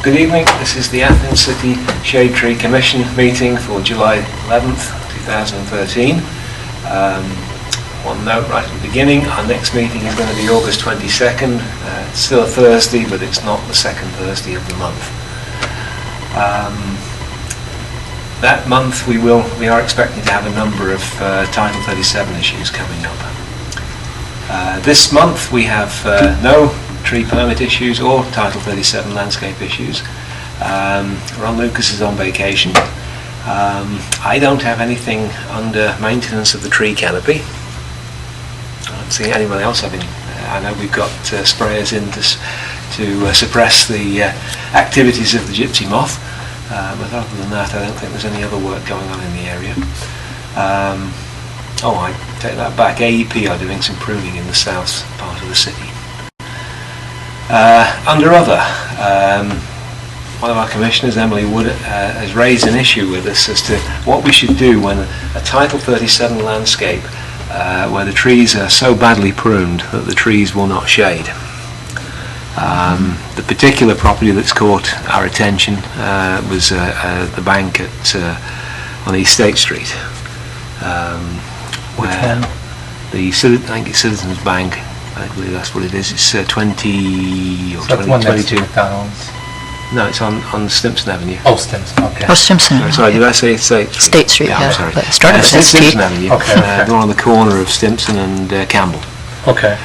Good evening. This is the Athens City Shade Tree Commission meeting for July 11th, 2013. One note right at the beginning, our next meeting is going to be August 22nd. It's still a Thursday, but it's not the second Thursday of the month. That month we are expecting to have a number of Title 37 issues coming up. This month we have no tree permit issues or Title 37 landscape issues. Ron Lucas is on vacation. I don't have anything under maintenance of the tree canopy. I don't see anybody else having. I know we've got sprayers in to suppress the activities of the gypsy moth, but other than that I don't think there's any other work going on in the area. I take that back. AEP are doing some pruning in the south part of the city. Under other, one of our commissioners, Emily Wood, has raised an issue with us as to what we should do when a Title 37 landscape where the trees are so badly pruned that the trees will not shade. The particular property that's caught our attention was the bank on East State Street. Where I think it's Citizens Bank. I believe that's what it is. It's 20 or 22. McDonald's. No, it's on Stimson Avenue. Oh, Stimson. Okay. Oh, Stimson. Sorry, did I say State Street? State Street. Yeah, I'm sorry. But it started with ST. Stimson Avenue. Okay. They're on the corner of Stimson and Campbell. Okay.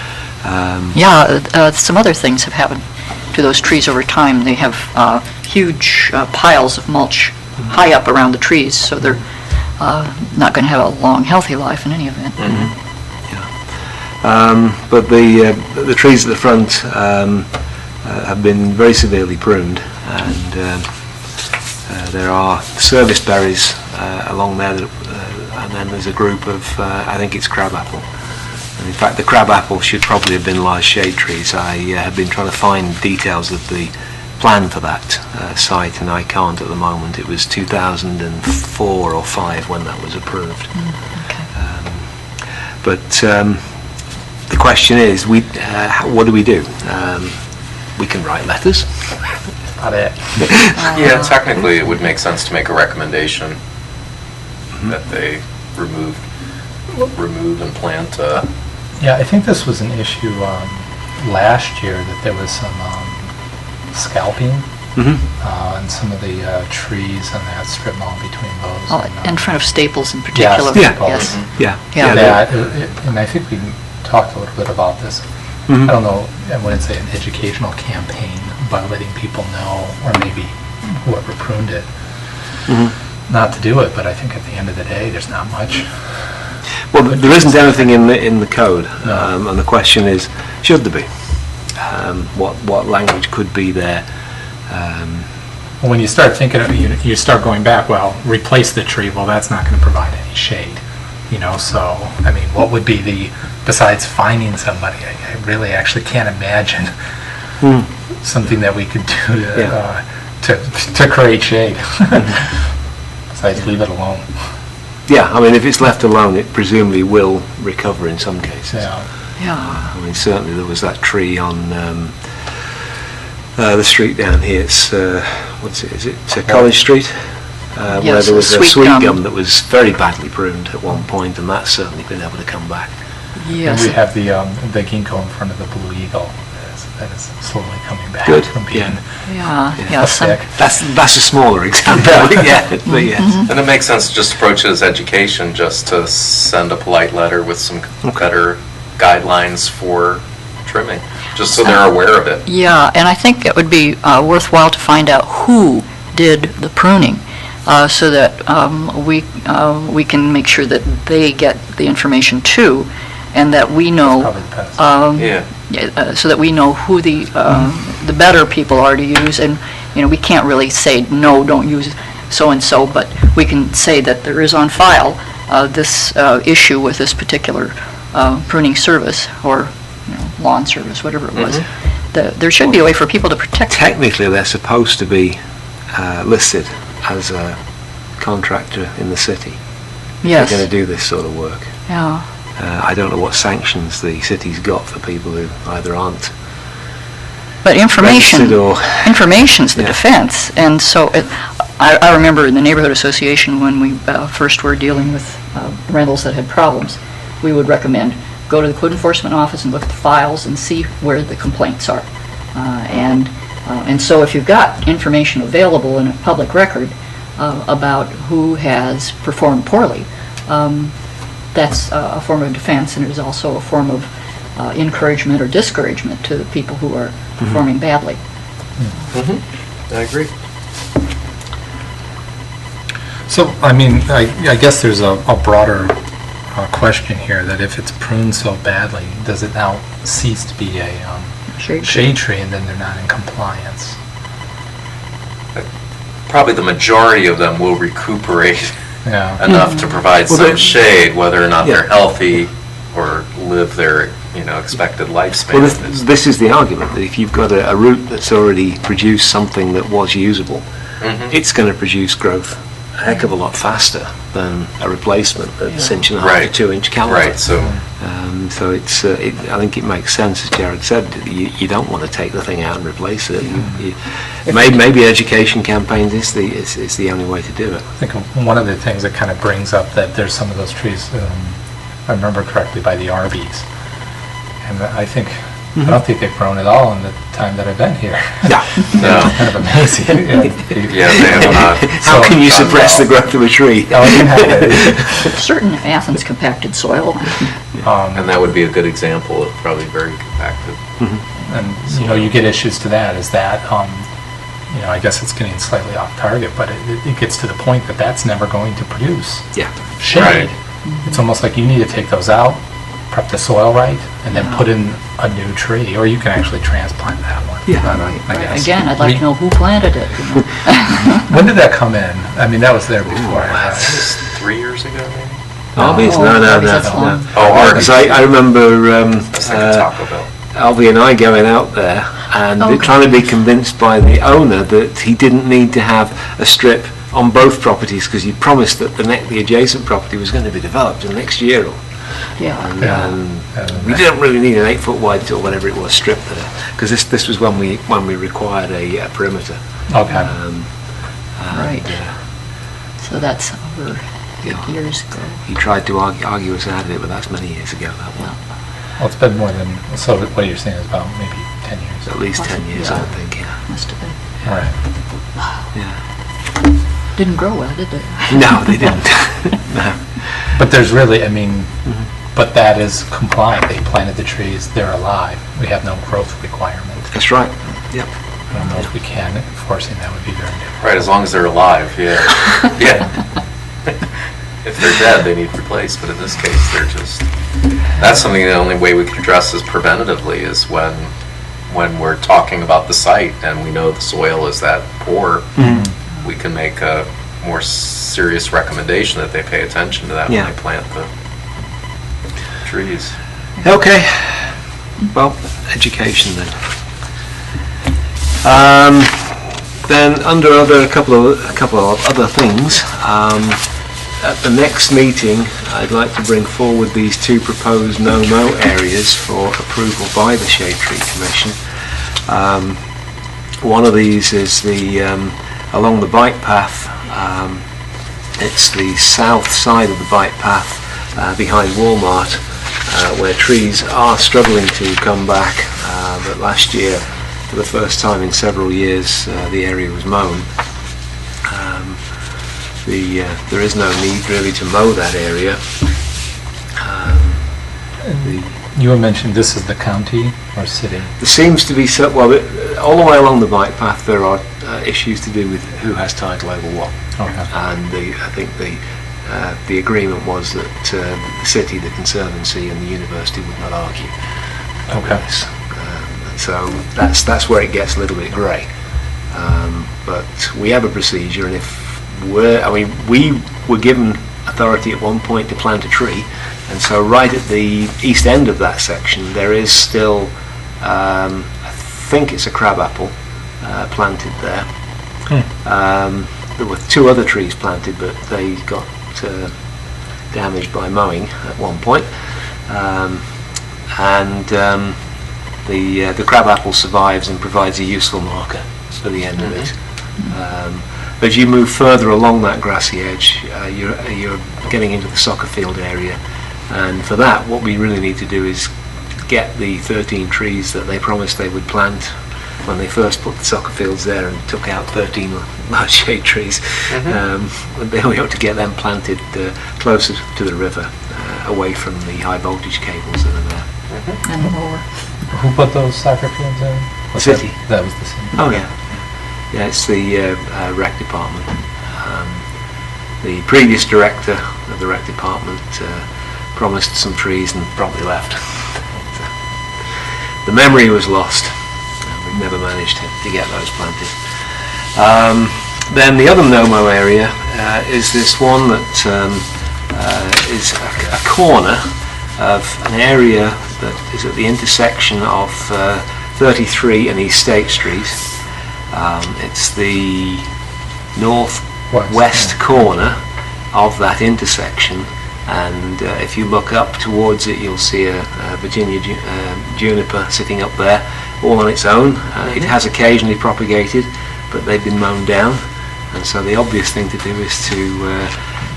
Some other things have happened to those trees over time. They have huge piles of mulch high up around the trees, so they're not going to have a long, healthy life in any event. Mm-hmm. But the trees at the front have been very severely pruned, and there are service berries along there, and then there's a group of, I think it's crabapple. And in fact, the crabapple should probably have been large shade trees. I have been trying to find details of the plan for that site, and I can't at the moment. It was 2004 or 5 when that was approved. The question is, what do we do? We can write letters. Not it. Yeah, technically it would make sense to make a recommendation that they remove and plant. Yeah, I think this was an issue last year, that there was some scalping on some of the trees and that strip mall between those. In front of Staples in particular. Yes. And I think we talked a little bit about this. I don't know, I wouldn't say an educational campaign, but letting people know, or maybe whoever pruned it, not to do it. But I think at the end of the day, there's not much. Well, there isn't anything in the code, and the question is, should there be? What language could be there? Well, when you start thinking of it, you start going back. Well, replace the tree. Well, that's not going to provide any shade. So I mean, what would be besides finding somebody? I really actually can't imagine something that we could do to create shade. Besides, leave it alone. Yeah, I mean, if it's left alone, it presumably will recover in some cases. Yeah. I mean, certainly there was that tree on the street down here. It's Is it College Street? Where there was a sweet gum that was very badly pruned at one point, and that's certainly been able to come back. Yes. And we have the ginkgo in front of the Blue Eagle that is slowly coming back from being sick. That's a smaller example. But yes. And it makes sense to just approach it as education, just to send a polite letter with some better guidelines for trimming, just so they're aware of it. Yeah, and I think it would be worthwhile to find out who did the pruning. So that we can make sure that they get the information too, and that we know, so that we know who the better people are to use. And we can't really say no, don't use so and so, but we can say that there is on file this issue with this particular pruning service or lawn service, whatever it was. There should be a way for people to protect. Technically, they're supposed to be listed as a contractor in the city. Yes. They're going to do this sort of work. Yeah. I don't know what sanctions the city's got for people who either aren't But registered or... information's the Yeah. defense, and so I remember in the neighborhood association when we first were dealing with rentals that had problems, we would recommend go to the code enforcement office and look at the files and see where the complaints are. And so if you've got information available in a public record about who has performed poorly, that's a form of defense, and it is also a form of encouragement or discouragement to the people who are performing badly. I agree. So, I mean, I guess there's a broader question here, that if it's pruned so badly, does it now cease to be a shade tree, and then they're not in compliance? Probably the majority of them will recuperate Yeah. enough to provide Well, some they- shade, whether or not Yeah. they're healthy or live their, expected lifespan. Well, this is the argument, that if you've got a root that's already produced something that was usable, Mhm. it's going to produce growth a heck of a lot faster than a replacement that's inch and a half Right. to 2 inch caliber. Right, so, So it's, I think it makes sense, as Jared said, you don't want to take the thing out and replace it. Maybe education campaigns is the only way to do it. I think one of the things that kind of brings up that there's some of those trees, if I remember correctly, by the Arby's. And I don't think they've grown at all in the time that I've been here. Yeah. no. It's kind of amazing. Yeah, they have not. How can you done suppress the well. growth of a tree? Oh, you have it. Certain Athens compacted soil. And that would be a good example of probably very compacted. And, you get issues to that, is that, I guess it's getting slightly off target, but it gets to the point that that's never going to produce Yeah. shade. Right. It's almost like you need to take those out, prep the soil right, and then put in a new tree, or you can actually transplant that one. Yeah. I guess. Again, I'd like to know who planted it. When did that come in? I mean, that was there before. That was 3 years ago, maybe? Arby's? Oh, No. Arby's, that's long. Oh, Arby's. Because I remember I was thinking Taco Bell. Albie and I going out there and Okay. trying to be convinced by the owner that he didn't need to have a strip on both properties, because he promised that the adjacent property was going to be developed in the next year. Yeah. And we didn't really need an 8-foot wide or whatever it was strip there, because this was when we required a perimeter. Okay. And, Right. So that's over Yeah. years ago. he tried to argue us out of it, but that's many years ago. That one. Well, it's been more than, so what you're saying is about maybe 10 years. At least 10 years, I Yeah. would think. Yeah. Must have been. All right. Yeah. Didn't grow well, did they? No, they didn't. No. But there's really, but that is compliant. They planted the trees, they're alive. We have no growth requirement. That's right. Yep. I don't know if we can, enforcing that would be very difficult. Right, as long as they're alive, yeah. Yeah. If they're dead, they need replaced, but in this case, that's something, the only way we can address is preventatively, is when we're talking about the site and we know the soil is that poor, we can make a more serious recommendation that they pay attention to that Yeah. when they plant the trees. Okay. Well, education then. Then under a couple of other things, at the next meeting, I'd like to bring forward these 2 proposed no-mow areas for approval by the Shade Tree Commission. One of these is along the bike path. It's the south side of the bike path behind Walmart, where trees are struggling to come back. But last year, for the first time in several years, the area was mown. There is no need really to mow that area. You had mentioned this is the county or city? There seems to be all the way along the bike path there are issues to do with who has title over what. Okay. And I think the agreement was that the city, the Conservancy and the university would not argue over Okay. this. So that's where it gets a little bit grey. But we have a procedure, and we were given authority at one point to plant a tree, and so right at the east end of that section there is still, I think it's a crabapple planted there. There were 2 other trees planted, but they got damaged by mowing at one point. the crabapple survives and provides a useful marker for the end of it. As you move further along that grassy edge, you're getting into the soccer field area, and for that what we really need to do is get the 13 trees that they promised they would plant when they first put the soccer fields there and took out 13 large shade trees. We ought to get them planted closer to the river, away from the high voltage cables that are there. And lower. Who put those soccer fields in? The city. That was the city. Oh yeah. Yeah, it's the rec department. The previous director of the rec department promised some trees and promptly left. The memory was lost. We've never managed to get those planted. Then the other NOMO area is this one that is a corner of an area that is at the intersection of 33 and East State Street. It's the northwest corner of that intersection, and if you look up towards it, you'll see a Virginia juniper sitting up there all on its own. It has occasionally propagated, but they've been mown down, and so the obvious thing to do is to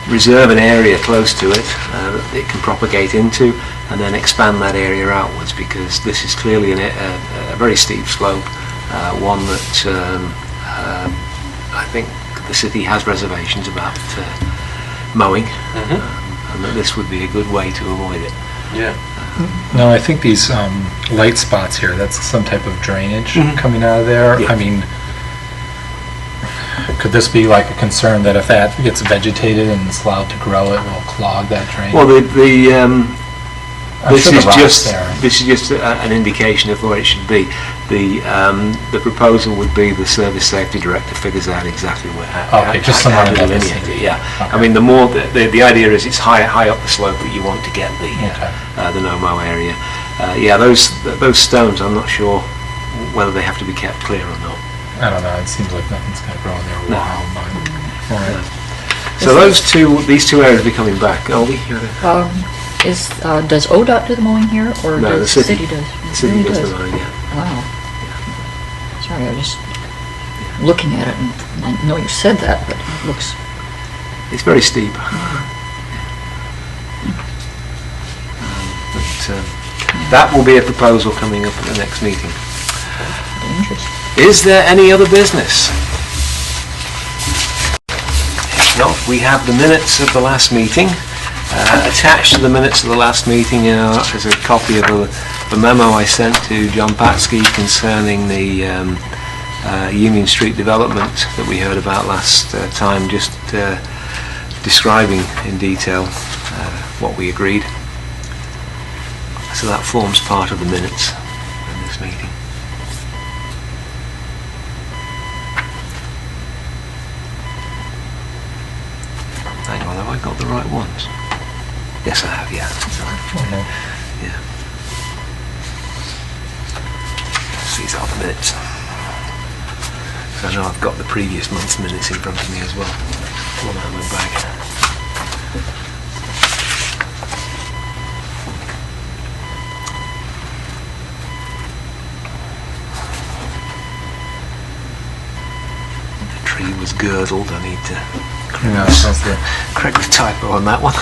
reserve an area close to it that it can propagate into, and then expand that area outwards, because this is clearly a very steep slope, one that I think the city has reservations about mowing, and that this would be a good way to avoid it. Yeah. No, I think these light spots here, that's some type of drainage coming out of there. Yeah. I mean, could this be like a concern that if that gets vegetated and it's allowed to grow, it will clog that drain? Well, I'm this sure is the rock's just there. this is just an indication of where it should be. The proposal would be the service safety director figures out exactly where. Okay, just how someone to above the delineate city. it. Yeah, Okay. I mean the more the idea is it's high up the slope that you want to get the no-mow area. Yeah, those stones, I'm not sure whether they have to be kept clear or not. I don't know, it seems like nothing's going to grow in there a No. while. But, all right. So these two areas will be coming back. Oldie, you had a- Does ODOT do the mowing here, or No, does the city. does? the city Really does the mowing, yeah. Wow. Sorry, I was just looking at it, and I know you said that, but it looks, It's very steep. That will be a proposal coming up at the next meeting. dangerous. Is there any other business? If not, we have the minutes of the last meeting. Attached to the minutes of the last meeting is a copy of a memo I sent to John Patsky concerning the Union Street development that we heard about last time, just describing in detail what we agreed. So that forms part of the minutes of this meeting. Hang on, have I got the right ones? Yes, I have, yeah. Yeah. These are the minutes. So I know I've got the previous month's minutes in front of me as well. One out of my bag. The tree was girdled. I need to Yeah, that's the, correct the typo on that one.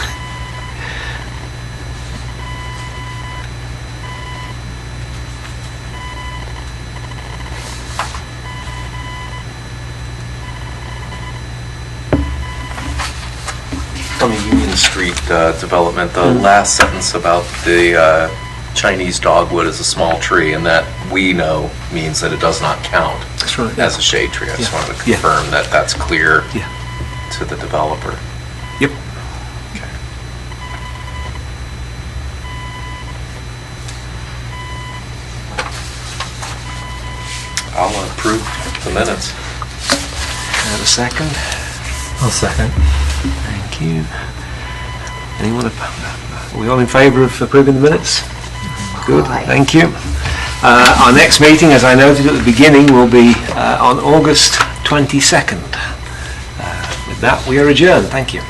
On the Union Street development, the last sentence about the Chinese dogwood is a small tree, and that we know means that it does not count That's right. as a shade tree. I just Yeah. wanted to Yeah. confirm that that's clear Yeah. to the developer. Yep. Okay. I'll approve the minutes. Have a second. I'll second. Thank you. Anyone? Are we all in favour of approving the minutes? Good. Aye. Thank you. Our next meeting, as I noted at the beginning, will be on August 22nd. With that, we are adjourned. Thank you.